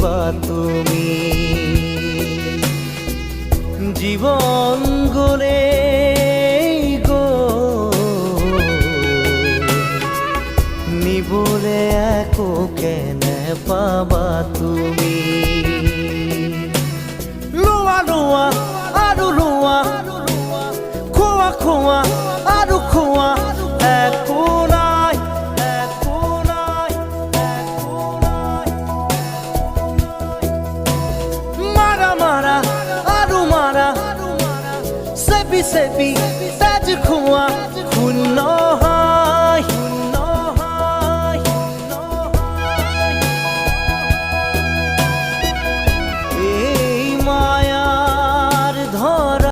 বা তুমি জীবন গলে গো নিবলে একো কেনে পাবা তুমি লোৱা লোৱা আৰু লোৱা খোৱা খোৱা আৰু খোৱা একো নাই একো নাই একো নাই মাৰা মাৰা আৰু মাৰা চেপি চেপি তাজ খোৱা শূন্য